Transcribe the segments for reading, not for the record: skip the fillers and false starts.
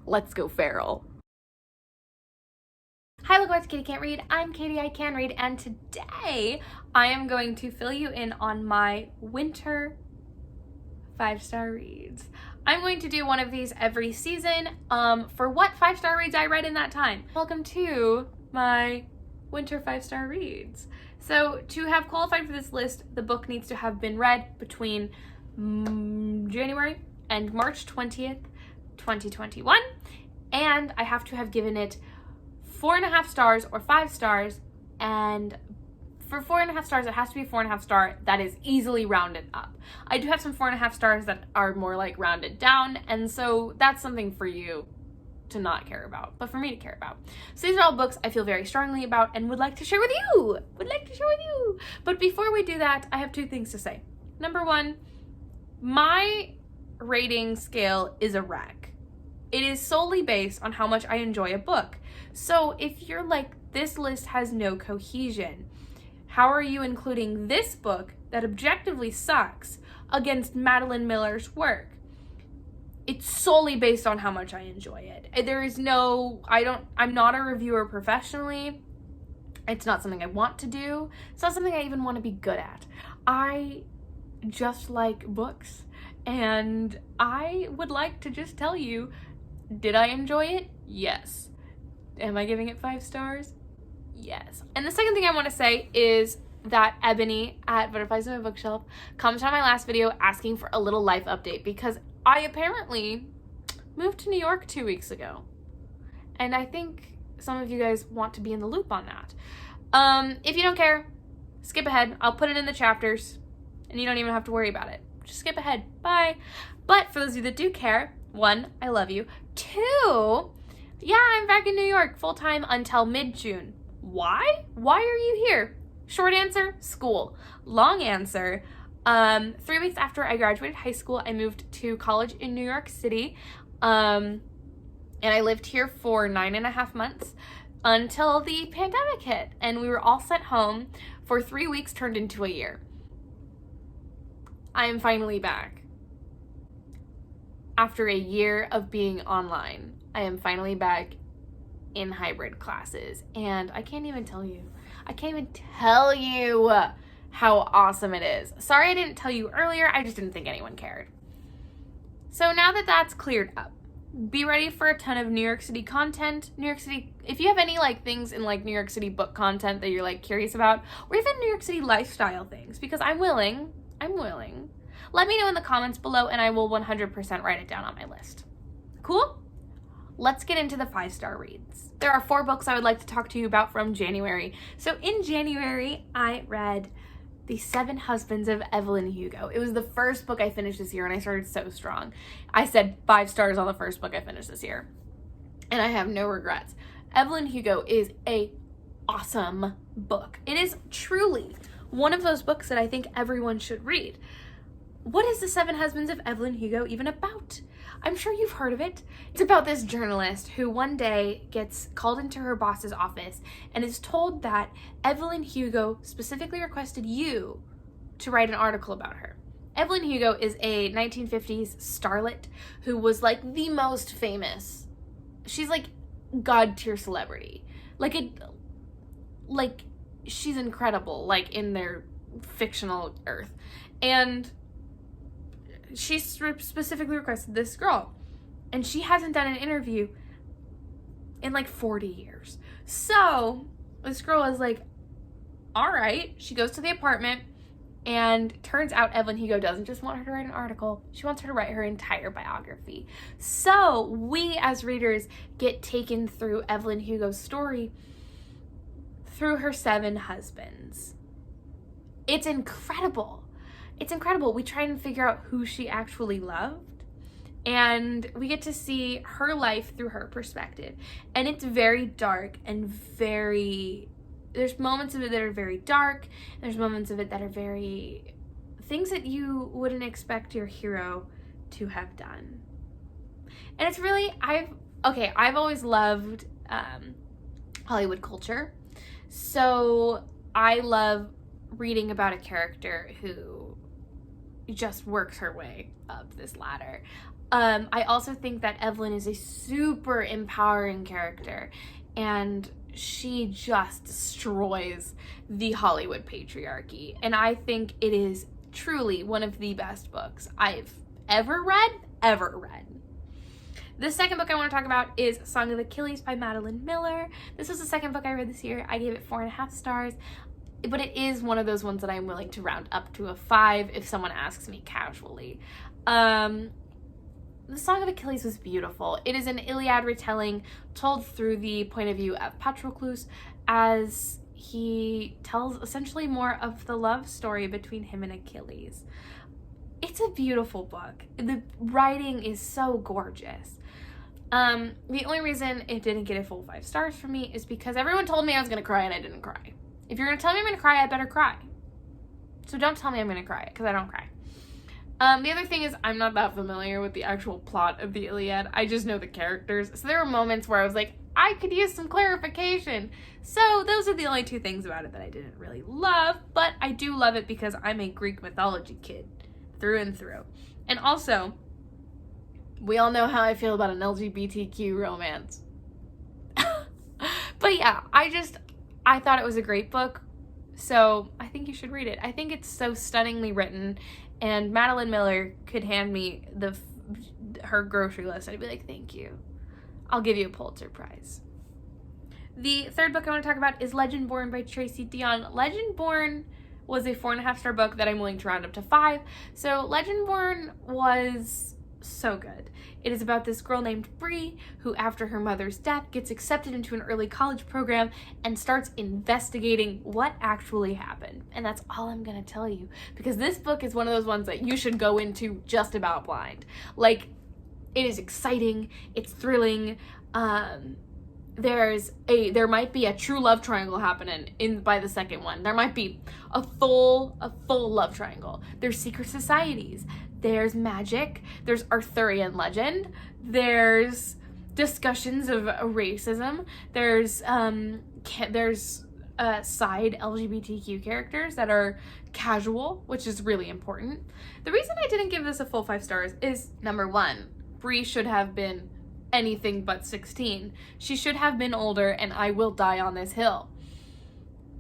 Let's go feral. Hi, look, it's Katie Can't Read. I'm Katie, I Can Read, and today I am going to fill you in on my winter 5-star reads. I'm going to do one of these every season for what 5-star reads I read in that time. Welcome to my winter 5-star reads. So to have qualified for this list, the book needs to have been read between January and March 20th, 2021, and I have to have given it 4.5 stars or 5 stars, and for 4.5 stars, it has to be 4.5 star that is easily rounded up. I do have some 4.5 stars that are more like rounded down, and so that's something for you to not care about, but for me to care about. So these are all books I feel very strongly about and would like to share with you. But before we do that, I have 2 things to say. Number 1, my rating scale is a wreck. It is solely based on how much I enjoy a book. So if you're like, this list has no cohesion, how are you including this book that objectively sucks against Madeline Miller's work? It's solely based on how much I enjoy it. There is no, I'm not a reviewer professionally. It's not something I want to do. It's not something I even want to be good at. I just like books, and I would like to just tell you, did I enjoy it? Yes. Am I giving it 5 stars? Yes. And the second thing I want to say is that Ebony at Butterflies on My Bookshelf commented on my last video asking for a little life update because I apparently moved to New York 2 weeks ago. And I think some of you guys want to be in the loop on that. If you don't care, skip ahead. I'll put it in the chapters and you don't even have to worry about it. Just skip ahead. Bye. But for those of you that do care, 1, I love you. 2, yeah, I'm back in New York full-time until mid-June. Why? Why are you here? Short answer, school. Long answer, 3 weeks after I graduated high school, I moved to college in New York City. And I lived here for 9.5 months until the pandemic hit. And we were all sent home for 3 weeks, turned into a year. I am finally back. After a year of being online, I am finally back in hybrid classes, and I can't even tell you how awesome it is. Sorry I didn't tell you earlier, I just didn't think anyone cared. So now that that's cleared up, be ready for a ton of New York City content. New York City, if you have any like things in like New York City book content that you're like curious about, or even New York City lifestyle things, because I'm willing. Let me know in the comments below and I will 100% write it down on my list. Cool? Let's get into the 5-star reads. There are 4 books I would like to talk to you about from January. So in January, I read The 7 Husbands of Evelyn Hugo. It was the first book I finished this year and I started so strong. I said 5 stars on the first book I finished this year. And I have no regrets. Evelyn Hugo is a awesome book. It is truly one of those books that I think everyone should read. What is The 7 Husbands of Evelyn Hugo even about? I'm sure you've heard of it. It's about this journalist who one day gets called into her boss's office and is told that Evelyn Hugo specifically requested you to write an article about her. Evelyn Hugo is a 1950s starlet who was like the most famous. She's like god tier celebrity. Like she's incredible, like in their fictional earth. And she specifically requested this girl, and she hasn't done an interview in like 40 years. So this girl is like, all right. She goes to the apartment, and turns out Evelyn Hugo doesn't just want her to write an article. She wants her to write her entire biography. So we as readers get taken through Evelyn Hugo's story through her 7 husbands. It's incredible. It's incredible. We try and figure out who she actually loved, and we get to see her life through her perspective. And it's very dark and there's moments of it that are very dark, and there's moments of it that are very things that you wouldn't expect your hero to have done. And it's really, I've always loved Hollywood culture. So I love reading about a character who just works her way up this ladder. I also think that Evelyn is a super empowering character, and she just destroys the Hollywood patriarchy. And I think it is truly one of the best books I've ever read. The second book I want to talk about is Song of Achilles by Madeline Miller. This was the second book I read this year. I gave it 4.5 stars, but it is one of those ones that I'm willing to round up to a 5 if someone asks me casually. The Song of Achilles was beautiful. It is an Iliad retelling told through the point of view of Patroclus, as he tells essentially more of the love story between him and Achilles. It's a beautiful book. The writing is so gorgeous. The only reason it didn't get a full 5 stars from me is because everyone told me I was going to cry and I didn't cry. If you're going to tell me I'm going to cry, I better cry. So don't tell me I'm going to cry, because I don't cry. The other thing is I'm not that familiar with the actual plot of the Iliad. I just know the characters. So there were moments where I was like, I could use some clarification. So those are the only 2 things about it that I didn't really love, but I do love it because I'm a Greek mythology kid through and through. And also, we all know how I feel about an LGBTQ romance. But yeah, I thought it was a great book, so I think you should read it. I think it's so stunningly written, and Madeline Miller could hand me her grocery list. I'd be like, thank you. I'll give you a Pulitzer Prize. The third book I want to talk about is Legendborn by Tracy Deonn. Legendborn was a 4.5 star book that I'm willing to round up to 5. So Legendborn was so good. It is about this girl named Bree who, after her mother's death, gets accepted into an early college program and starts investigating what actually happened. And that's all I'm gonna tell you, because this book is one of those ones that you should go into just about blind. Like, it is exciting, it's thrilling. There might be a true love triangle happening by the second one. There might be a full love triangle. There's secret societies. There's magic. There's Arthurian legend. There's discussions of racism. There's side LGBTQ characters that are casual, which is really important. The reason I didn't give this a full 5 stars is, number 1, Bree should have been anything but 16. She should have been older, and I will die on this hill.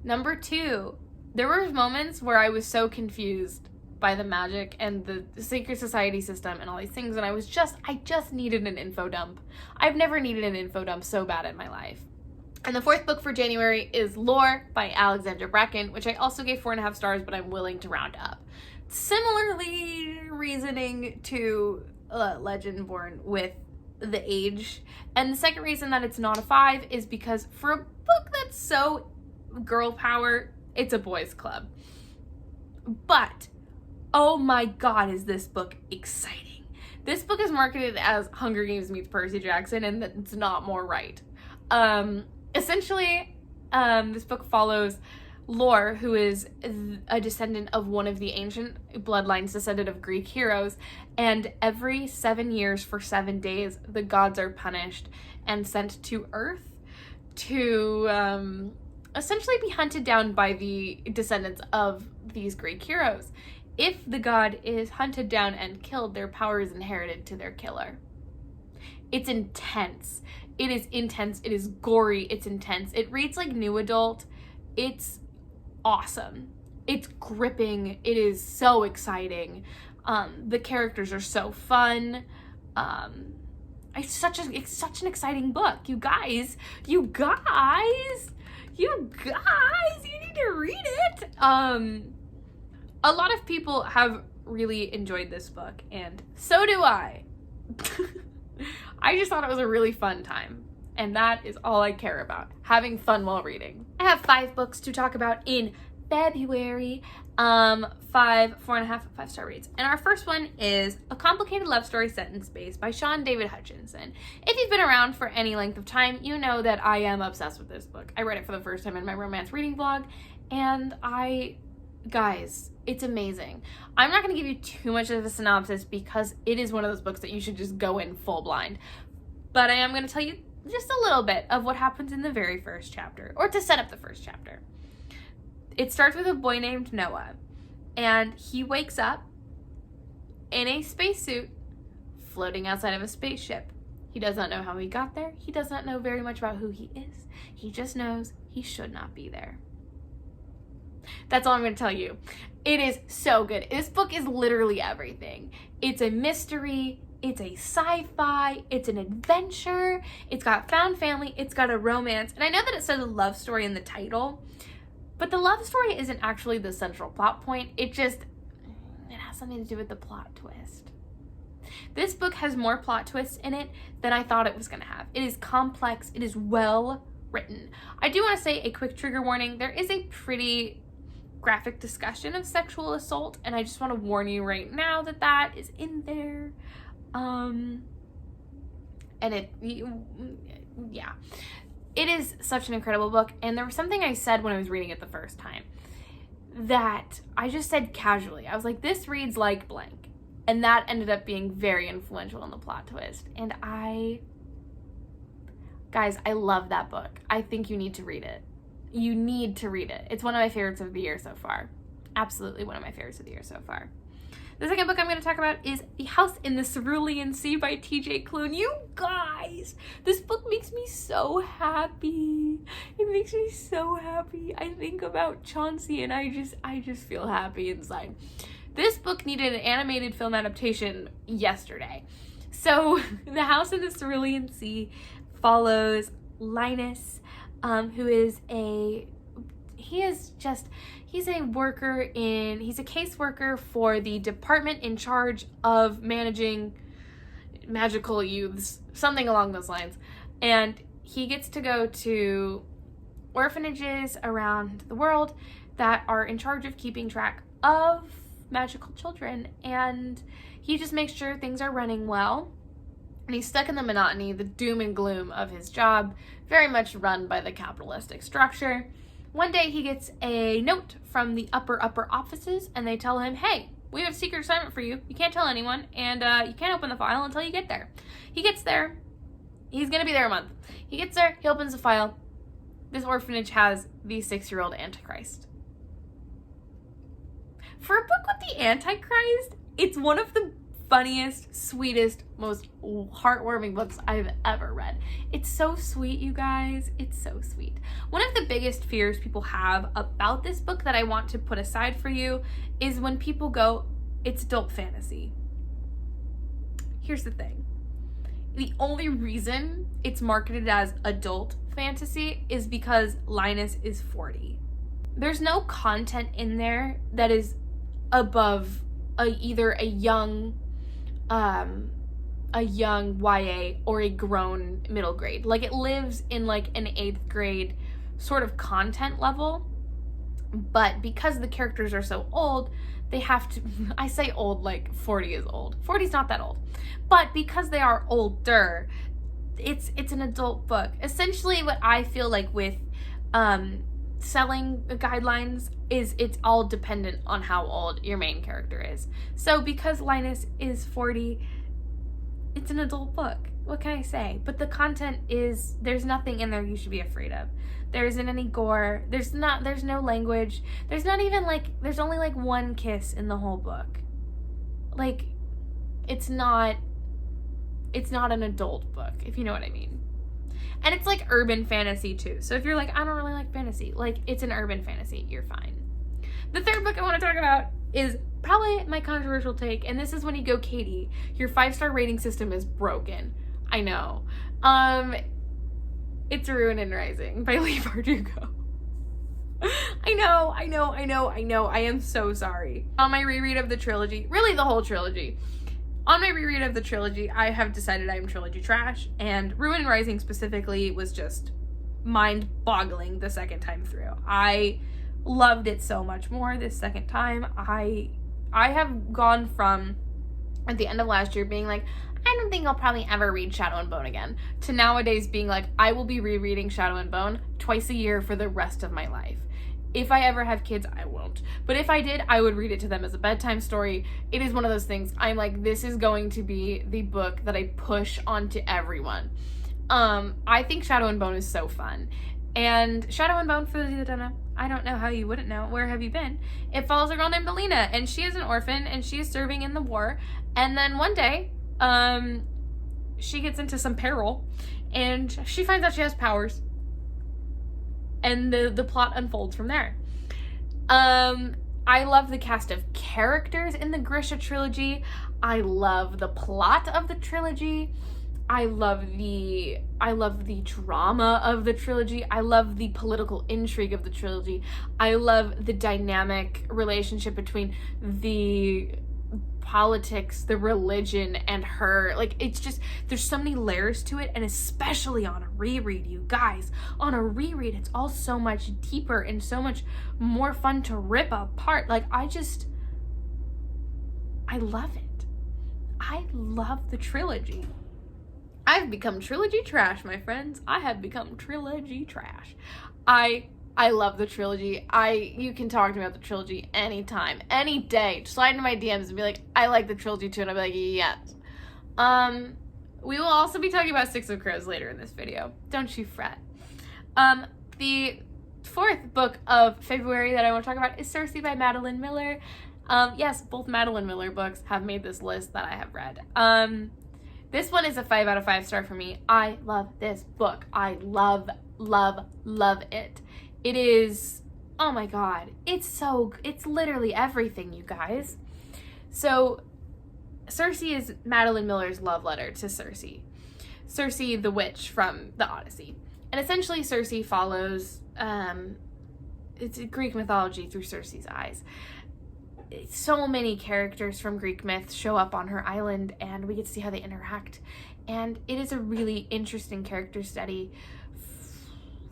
Number 2, there were moments where I was so confused by the magic and the secret society system and all these things, and I just needed an info dump. I've never needed an info dump so bad in my life. And the fourth book for January is Lore by Alexandra Bracken, which I also gave 4.5 stars, but I'm willing to round up. Similarly reasoning to Legendborn with the age. And the second reason that it's not a 5 is because for a book that's so girl power, it's a boys club. But oh my god, is this book exciting. This book is marketed as Hunger Games meets Percy Jackson, and that's not more right. Essentially, this book follows Lore, who is a descendant of one of the ancient bloodlines, descendant of Greek heroes, and every 7 years for 7 days, the gods are punished and sent to Earth to essentially be hunted down by the descendants of these Greek heroes. If the god is hunted down and killed, their power is inherited to their killer. It's intense. It is intense. It is gory. It's intense. It reads like new adult. It's awesome. It's gripping. It is so exciting. The characters are so fun. It's such an exciting book. You guys, you need to read it. A lot of people have really enjoyed this book, and so do I. I just thought it was a really fun time, and that is all I care about, having fun while reading. I have 5 books to talk about in February, 4.5 5-star reads. And our first one is A Complicated Love Story Set in Space by Shaun Hutchinson. If you've been around for any length of time, you know that I am obsessed with this book. I read it for the first time in my romance reading vlog, and guys, it's amazing. I'm not going to give you too much of a synopsis because it is one of those books that you should just go in full blind. But I am going to tell you just a little bit of what happens in the very first chapter, or to set up the first chapter. It starts with a boy named Noah, and he wakes up in a spacesuit floating outside of a spaceship. He does not know how he got there. He does not know very much about who he is. He just knows he should not be there. That's all I'm going to tell you. It is so good. This book is literally everything. It's a mystery. It's a sci-fi. It's an adventure. It's got found family. It's got a romance. And I know that it says a love story in the title, but the love story isn't actually the central plot point. It has something to do with the plot twist. This book has more plot twists in it than I thought it was going to have. It is complex. It is well written. I do want to say a quick trigger warning. There is a pretty graphic discussion of sexual assault, and I just want to warn you right now that that is in there. It is such an incredible book, and there was something I said when I was reading it the first time that I just said casually. I was like, this reads like blank. And that ended up being very influential in the plot twist. And guys, I love that book. I think you need to read it. You need to read it. It's one of my favorites of the year so far. Absolutely one of my favorites of the year so far. The second book I'm going to talk about is The House in the Cerulean Sea by T.J. Klune. You guys, this book makes me so happy. It makes me so happy. I think about Chauncey and I just feel happy inside. This book needed an animated film adaptation yesterday. So The House in the Cerulean Sea follows Linus, who is he's a caseworker for the department in charge of managing magical youths, something along those lines. And he gets to go to orphanages around the world that are in charge of keeping track of magical children, and he just makes sure things are running well. And he's stuck in the monotony, the doom and gloom of his job, very much run by the capitalistic structure. One day he gets a note from the upper offices, and they tell him, hey, we have a secret assignment for you. You can't tell anyone, and you can't open the file until you get there. He gets there. He's going to be there a month. He gets there. He opens the file. This orphanage has the 6-year-old Antichrist. For a book with the Antichrist, it's one of the funniest, sweetest, most heartwarming books I've ever read. It's so sweet, you guys. It's so sweet. One of the biggest fears people have about this book that I want to put aside for you is when people go, it's adult fantasy. Here's the thing. The only reason it's marketed as adult fantasy is because Linus is 40. There's no content in there that is above either a young YA or a grown middle grade. Like, it lives in like an 8th grade sort of content level, but because the characters are so old, they have to, I say old like 40 is old. 40 is not that old. But because they are older, it's an adult book. Essentially what I feel like with selling guidelines is it's all dependent on how old your main character is. So because Linus is 40, it's an adult book. What can I say? But the content is, there's nothing in there you should be afraid of. There isn't any gore. There's no language. There's not even there's only one kiss in the whole book. Like, it's not an adult book, if you know what I mean. And it's like urban fantasy too. So if you're like, I don't really like fantasy, it's an urban fantasy, you're fine. The third book I want to talk about is probably my controversial take, and this is when you go, Katie, your 5-star rating system is broken. I know. It's Ruin and Rising by Leigh Bardugo. I know. I am so sorry. On my reread of the trilogy, really the whole trilogy, on my reread of the trilogy, I have decided I am trilogy trash, and Ruin and Rising specifically was just mind-boggling the second time through. I loved it so much more this second time. I have gone from, at the end of last year, being like, I don't think I'll probably ever read Shadow and Bone again, to nowadays being like, I will be rereading Shadow and Bone twice a year for the rest of my life. If I ever have kids, I won't. But if I did, I would read it to them as a bedtime story. It is one of those things, I'm like, this is going to be the book that I push onto everyone. I think Shadow and Bone is so fun. And Shadow and Bone, for those of you that don't know, I don't know how you wouldn't know, where have you been? It follows a girl named Alina, and she is an orphan, and she is serving in the war. And then one day, she gets into some peril, and she finds out she has powers, and the plot unfolds from there. I love the cast of characters in the Grisha trilogy. I love the plot of the trilogy. I love the drama of the trilogy. I love the political intrigue of the trilogy. I love the dynamic relationship between the politics, the religion, and her. Like, it's just, there's so many layers to it, and especially on a reread, you guys. On a reread, it's all so much deeper and so much more fun to rip apart. Like, I love it. I love the trilogy. I've become trilogy trash, my friends. I have become trilogy trash. I love the trilogy. You can talk to me about the trilogy anytime, any day. Slide into my DMs and be like, I like the trilogy too, and I'll be like, yes. We will also be talking about Six of Crows later in this video. Don't you fret. The fourth book of February that I want to talk about is Circe by Madeline Miller. Yes, both Madeline Miller books have made this list that I have read. This one is a 5 out of 5 star for me. I love this book. I love it. It is, oh my god, it's literally everything, you guys. So, Circe is Madeline Miller's love letter to Circe. Circe, the witch from the Odyssey. And essentially, Circe follows, it's Greek mythology through Circe's eyes. So many characters from Greek myth show up on her island, and we get to see how they interact. And it is a really interesting character study.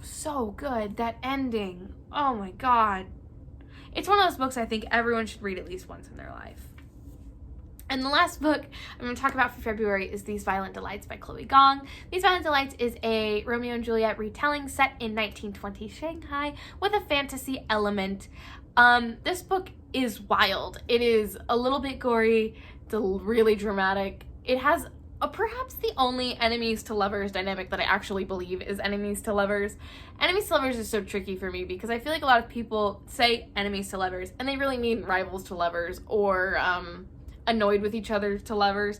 So good. That ending. Oh my god. It's one of those books I think everyone should read at least once in their life. And the last book I'm going to talk about for February is These Violent Delights by Chloe Gong. These Violent Delights is a Romeo and Juliet retelling set in 1920 Shanghai with a fantasy element. This book is wild. It is a little bit gory. It's really dramatic. It has perhaps the only enemies to lovers dynamic that I actually believe is enemies to lovers. Enemies to lovers is so tricky for me because I feel like a lot of people say enemies to lovers and they really mean rivals to lovers or annoyed with each other to lovers.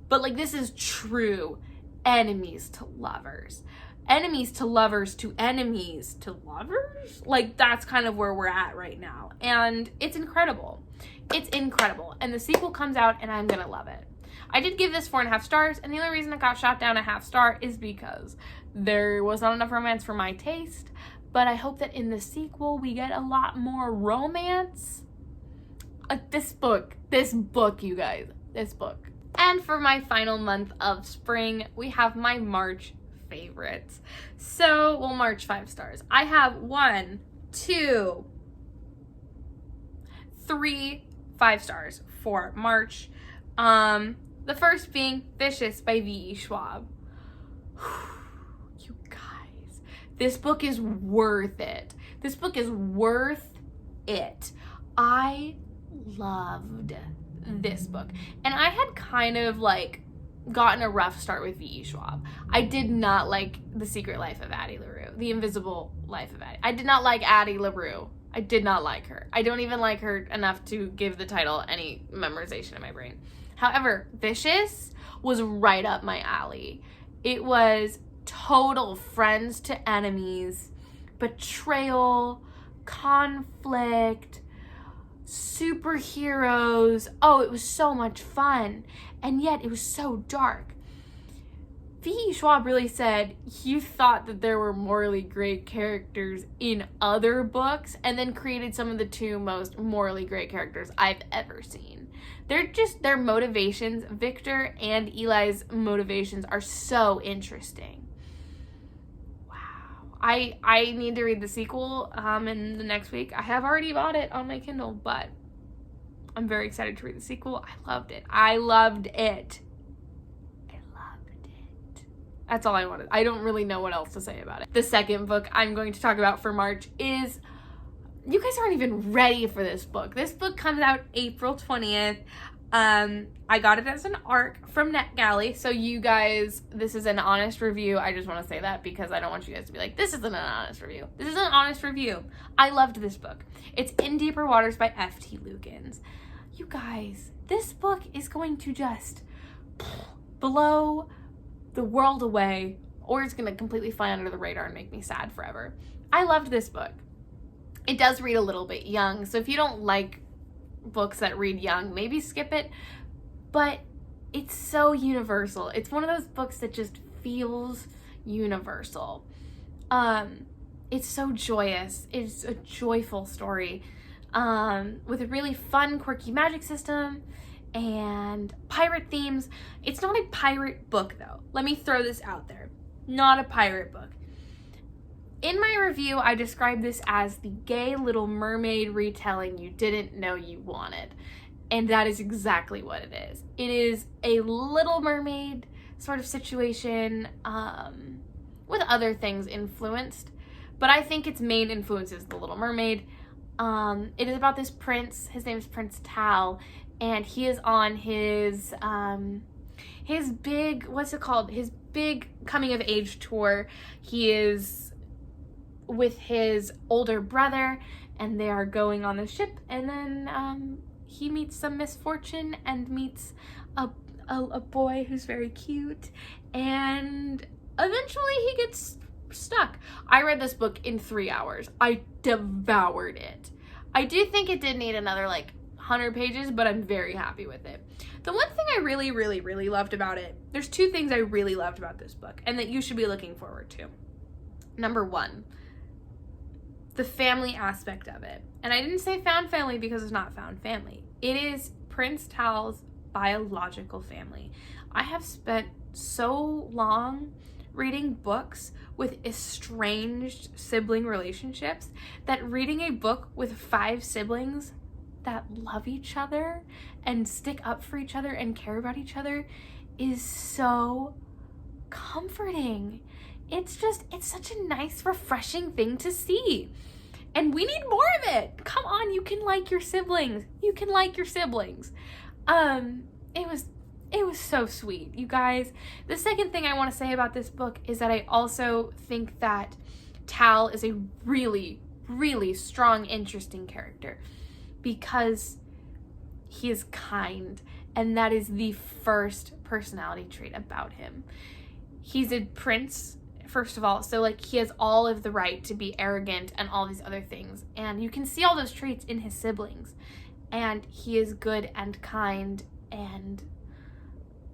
But like, this is true enemies to lovers. Enemies to lovers to enemies to lovers? Like, that's kind of where we're at right now. And it's incredible. It's incredible. And the sequel comes out and I'm gonna love it. I did give this 4.5 stars, and the only reason it got shot down a half star is because there was not enough romance for my taste. But I hope that in the sequel we get a lot more romance. This book, you guys, this book. And for my final month of spring, we have my March favorites. So we'll March 5 stars. I have 1, 2, 3 5 stars for March. The first being Vicious by V.E. Schwab. You guys, this book is worth it. This book is worth it. I loved this book. And I had kind of like gotten a rough start with V.E. Schwab. I did not like The Secret Life of Addie LaRue. The Invisible Life of Addie. I did not like Addie LaRue. I did not like her. I don't even like her enough to give the title any memorization in my brain. However, Vicious was right up my alley. It was total friends to enemies, betrayal, conflict, superheroes. Oh, it was so much fun. And yet it was so dark. V.E. Schwab really said he thought that there were morally great characters in other books and then created some of the 2 most morally great characters I've ever seen. Their motivations, Victor and Eli's motivations, are so interesting. Wow. I need to read the sequel in the next week. I have already bought it on my Kindle, but I'm very excited to read the sequel. I loved it. I loved it. That's all I wanted. I don't really know what else to say about it. The second book I'm going to talk about for March is, you guys aren't even ready for this book. This book comes out April 20th. I got it as an ARC from NetGalley. So you guys, this is an honest review. I just want to say that because I don't want you guys to be like, this isn't an honest review. This is an honest review. I loved this book. It's In Deeper Waters by F.T. Lukens. You guys, this book is going to just blow the world away, or it's gonna completely fly under the radar and make me sad forever. I loved this book. It does read a little bit young, so if you don't like books that read young, maybe skip it, but it's so universal. It's one of those books that just feels universal. It's so joyous. It's a joyful story, with a really fun, quirky magic system and pirate themes. It's not a pirate book, though. Let me throw this out there. Not a pirate book. In my review, I described this as the gay Little Mermaid retelling you didn't know you wanted. And that is exactly what it is. It is a Little Mermaid sort of situation, with other things influenced. But I think its main influence is The Little Mermaid. It is about this prince. His name is Prince Tal. And he is on his big, his big coming of age tour. He is with his older brother, and they are going on the ship, and then he meets some misfortune and meets a boy who's very cute, and eventually he gets stuck. I read this book in 3 hours. I devoured it. I do think it did need another 100 pages, but I'm very happy with it. The one thing I really, really, really loved about it, there's 2 things I really loved about this book and that you should be looking forward to. Number 1, the family aspect of it. And I didn't say found family because it's not found family. It is Prince Tal's biological family. I have spent so long reading books with estranged sibling relationships that reading a book with 5 siblings that love each other and stick up for each other and care about each other is so comforting. It's such a nice, refreshing thing to see. And we need more of it. Come on, you can like your siblings. You can like your siblings. It was so sweet, you guys. The second thing I want to say about this book is that I also think that Tal is a really, really strong, interesting character because he is kind, and that is the first personality trait about him. He's a prince, first of all, so he has all of the right to be arrogant and all these other things, and you can see all those traits in his siblings, and he is good and kind and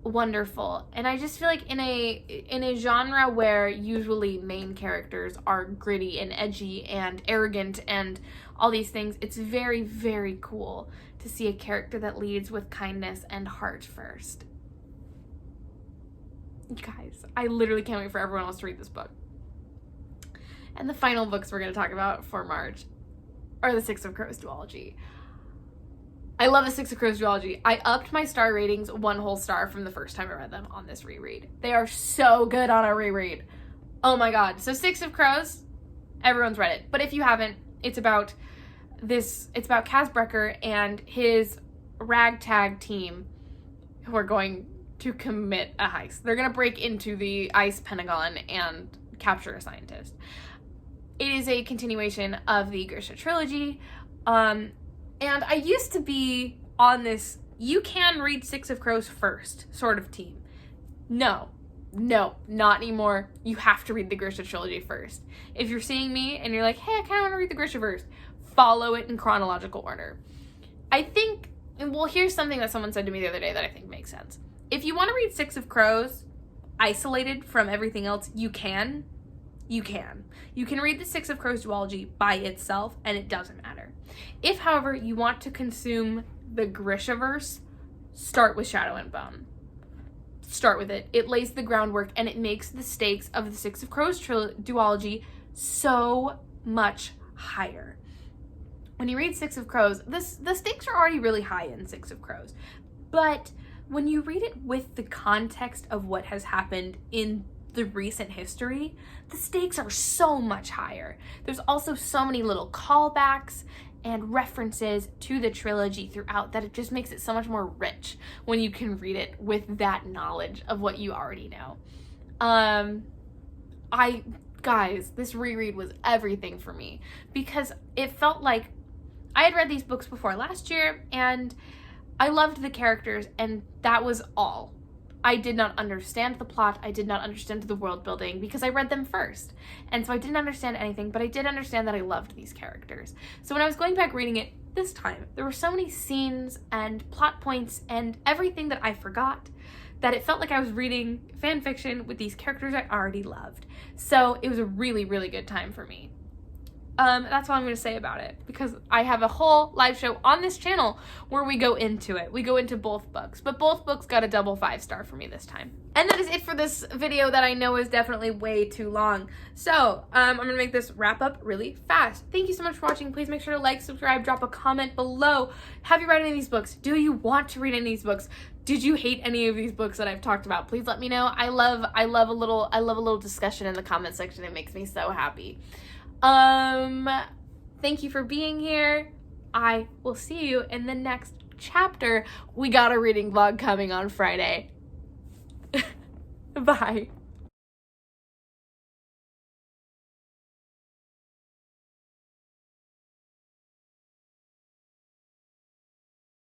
wonderful. And I just feel like in a genre where usually main characters are gritty and edgy and arrogant and all these things, it's very, very cool to see a character that leads with kindness and heart first. You guys, I literally can't wait for everyone else to read this book. And the final books we're going to talk about for March are the Six of Crows duology. I love the Six of Crows duology. I upped my star ratings 1 whole star from the first time I read them on this reread. They are so good on a reread. Oh my god. So Six of Crows, everyone's read it. But if you haven't, it's about Kaz Brecker and his ragtag team who are going to commit a heist. They're going to break into the ice Pentagon and capture a scientist. It is a continuation of the Grisha trilogy. And I used to be on this, you can read Six of Crows first sort of team. No, not anymore. You have to read the Grisha trilogy first. If you're seeing me and you're like, hey, I kind of want to read the Grishaverse, follow it in chronological order. I think, well, here's something that someone said to me the other day that I think makes sense. If you want to read Six of Crows isolated from everything else, you can. You can read the Six of Crows duology by itself, and it doesn't matter. If, however, you want to consume the Grishaverse, start with Shadow and Bone. Start with it. It lays the groundwork, and it makes the stakes of the Six of Crows duology so much higher. When you read Six of Crows, the stakes are already really high in Six of Crows, but when you read it with the context of what has happened in the recent history, the stakes are so much higher. There's also so many little callbacks and references to the trilogy throughout that it just makes it so much more rich when you can read it with that knowledge of what you already know. Guys, this reread was everything for me because it felt like I had read these books before last year and I loved the characters and that was all. I did not understand the plot. I did not understand the world building because I read them first. And so I didn't understand anything, but I did understand that I loved these characters. So when I was going back reading it this time, there were so many scenes and plot points and everything that I forgot that it felt like I was reading fan fiction with these characters I already loved. So it was a really, really good time for me. That's all I'm going to say about it, because I have a whole live show on this channel where we go into it. We go into both books, but both books got a double 5-star for me this time. And that is it for this video that I know is definitely way too long. So, I'm going to make this wrap up really fast. Thank you so much for watching. Please make sure to like, subscribe, drop a comment below. Have you read any of these books? Do you want to read any of these books? Did you hate any of these books that I've talked about? Please let me know. I love a little discussion in the comment section. It makes me so happy. Thank you for being here. I will see you in the next chapter. We got a reading vlog coming on Friday. Bye.